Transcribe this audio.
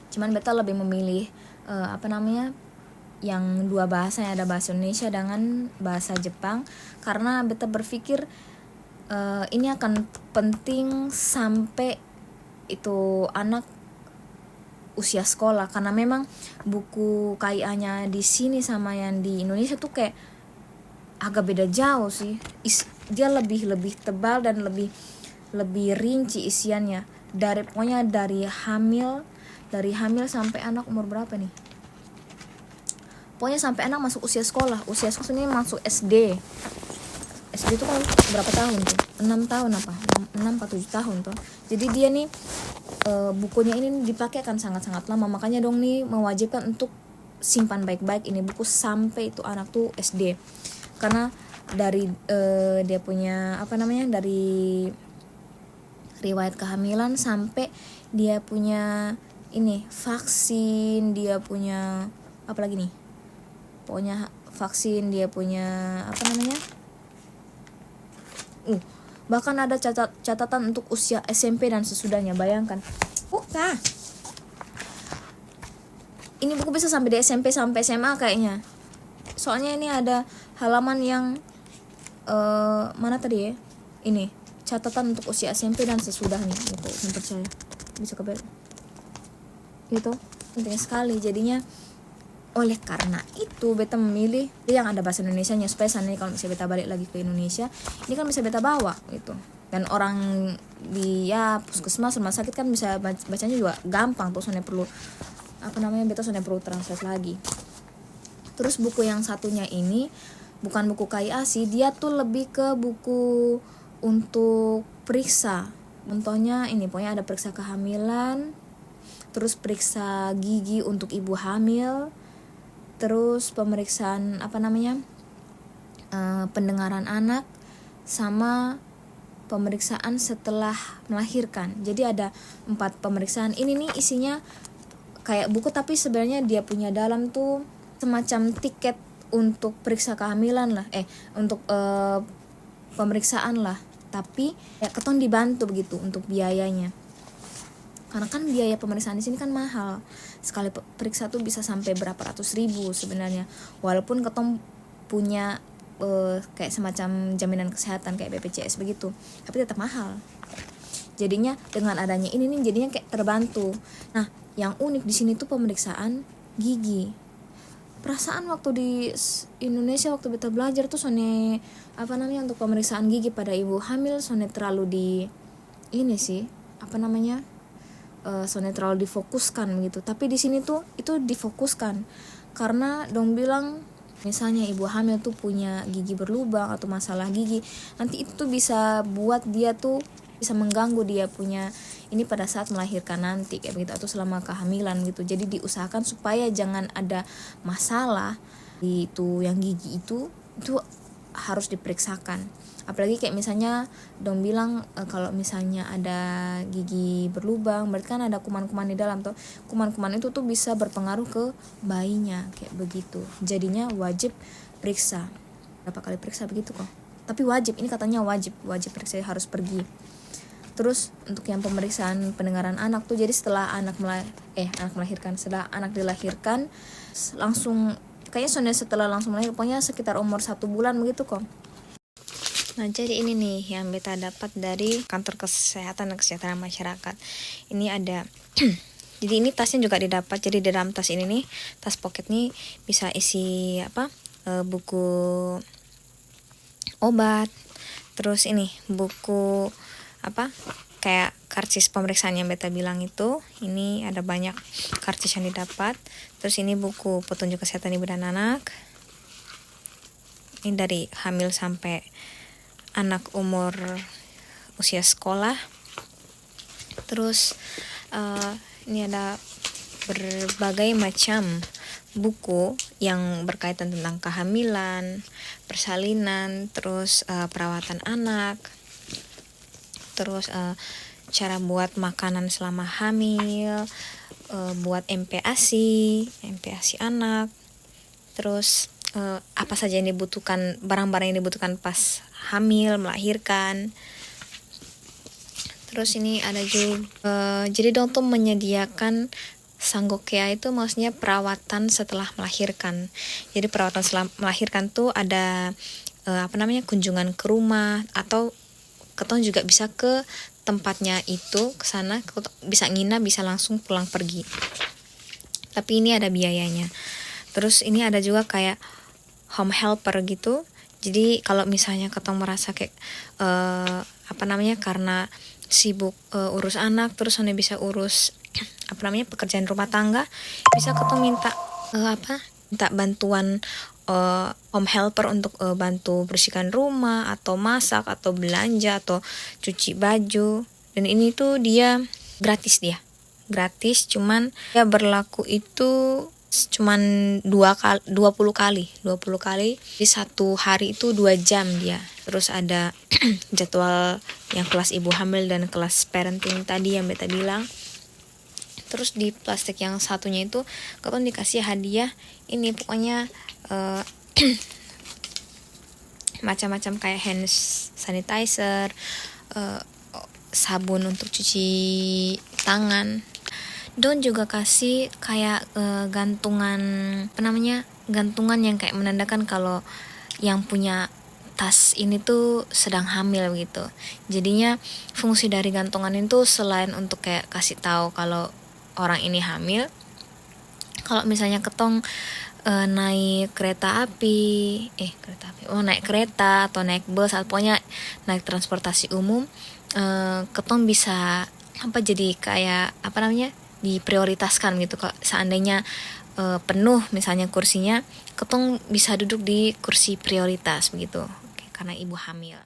Cuman beta lebih memilih yang dua bahasa, yang ada bahasa Indonesia dengan bahasa Jepang, karena beta berpikir ini akan penting sampai itu anak usia sekolah, karena memang buku KIA-nya di sini sama yang di Indonesia tuh kayak agak beda jauh sih. Dia lebih tebal dan lebih rinci isiannya, pokoknya dari hamil sampai anak umur berapa nih, pokoknya sampai anak masuk usia sekolah ini masuk SD itu kan berapa tahun tuh, 6 tahun apa 6 atau 7 tahun tuh. Jadi dia nih bukunya ini dipakai akan sangat-sangat lama, makanya dong nih mewajibkan untuk simpan baik-baik ini buku sampai itu anak tuh SD, karena dari dia punya dari riwayat kehamilan sampai dia punya ini vaksin, dia punya apa lagi nih, pokoknya vaksin, dia punya bahkan ada catatan untuk usia SMP dan sesudahnya. Bayangkan, ini buku bisa sampai di SMP sampai SMA kayaknya, soalnya ini ada halaman yang mana tadi ya, ini catatan untuk usia SMP dan sesudahnya. Itu saya percaya bisa kebayang, itu penting sekali. Jadinya oleh karena itu beta memilih yang ada bahasa Indonesianya, supaya seandainya kalau misalnya beta balik lagi ke Indonesia, ini kan bisa beta bawa gitu, dan orang di puskesmas rumah sakit kan bisa bacanya juga gampang tuh, soalnya perlu beta soalnya perlu translate lagi. Terus buku yang satunya ini bukan buku KIA sih, dia tuh lebih ke buku untuk periksa. Contohnya ini, pokoknya ada periksa kehamilan, terus periksa gigi untuk ibu hamil, terus pemeriksaan pendengaran anak, sama pemeriksaan setelah melahirkan. Jadi ada 4 pemeriksaan. Ini nih isinya kayak buku, tapi sebenarnya dia punya dalam tuh semacam tiket untuk periksa kehamilan lah, untuk pemeriksaan lah, tapi ya keton dibantu begitu untuk biayanya, karena kan biaya pemeriksaan di sini kan mahal. Sekali periksa tuh bisa sampai berapa ratus ribu sebenarnya, walaupun keton punya kayak semacam jaminan kesehatan kayak BPJS begitu, tapi tetap mahal. Jadinya dengan adanya ini nih, jadinya kayak terbantu. Nah, yang unik di sini tuh pemeriksaan gigi. Perasaan waktu di Indonesia waktu beta belajar tuh sone untuk pemeriksaan gigi pada ibu hamil sone terlalu di ini sih sone terlalu difokuskan gitu. Tapi di sini tuh itu difokuskan, karena dong bilang misalnya ibu hamil tuh punya gigi berlubang atau masalah gigi, nanti itu tuh bisa buat dia tuh bisa mengganggu dia punya ini pada saat melahirkan nanti kayak begitu, atau selama kehamilan gitu. Jadi diusahakan supaya jangan ada masalah di itu yang gigi itu harus diperiksakan. Apalagi kayak misalnya dong bilang kalau misalnya ada gigi berlubang, berarti kan ada kuman-kuman di dalam tuh. Kuman-kuman itu tuh bisa berpengaruh ke bayinya kayak begitu. Jadinya wajib periksa. Berapa kali periksa begitu kok. Tapi wajib, ini katanya wajib periksa, harus pergi. Terus untuk yang pemeriksaan pendengaran anak tuh, jadi setelah setelah anak dilahirkan langsung kayaknya setelah langsung melahirkan, pokoknya sekitar umur 1 bulan begitu kok. Nah, jadi ini nih yang beta dapat dari kantor kesehatan dan kesejahteraan masyarakat. Ini ada jadi ini tasnya juga didapat. Jadi di dalam tas ini nih, tas pocket nih bisa isi buku obat. Terus ini buku kayak karcis pemeriksaan yang beta bilang itu. Ini ada banyak karcis yang didapat. Terus ini buku petunjuk kesehatan ibu dan anak. Ini dari hamil sampai anak umur usia sekolah. Terus ini ada berbagai macam buku yang berkaitan tentang kehamilan, persalinan, terus perawatan anak, terus cara buat makanan selama hamil, buat MPASI anak, terus apa saja yang dibutuhkan, barang-barang yang dibutuhkan pas hamil, melahirkan. Terus ini ada juga jadi dong tuh menyediakan Sanggokea itu maksudnya perawatan setelah melahirkan. Jadi perawatan setelah melahirkan tuh ada kunjungan ke rumah, atau ketong juga bisa ke tempatnya itu, ke sana bisa nginap, bisa langsung pulang pergi. Tapi ini ada biayanya. Terus ini ada juga kayak home helper gitu. Jadi kalau misalnya ketong merasa kayak karena sibuk urus anak, terus hanya bisa urus pekerjaan rumah tangga, bisa ketong minta minta bantuan home helper untuk bantu bersihkan rumah, atau masak, atau belanja, atau cuci baju. Dan ini tuh dia gratis, cuman ya berlaku itu cuman 20 kali di satu hari itu 2 jam dia. Terus ada jadwal yang kelas ibu hamil dan kelas parenting tadi yang beta bilang. Terus di plastik yang satunya itu katong dikasih hadiah ini, pokoknya macam-macam kayak hand sanitizer, sabun untuk cuci tangan. Don juga kasih kayak gantungan gantungan yang kayak menandakan kalau yang punya tas ini tuh sedang hamil gitu. Jadinya fungsi dari gantungan itu selain untuk kayak kasih tahu kalau orang ini hamil, kalau misalnya ketong naik naik kereta atau naik bus, atau pokoknya naik transportasi umum, ketong bisa jadi kayak diprioritaskan gitu. Kok seandainya penuh misalnya kursinya, ketong bisa duduk di kursi prioritas begitu, karena ibu hamil.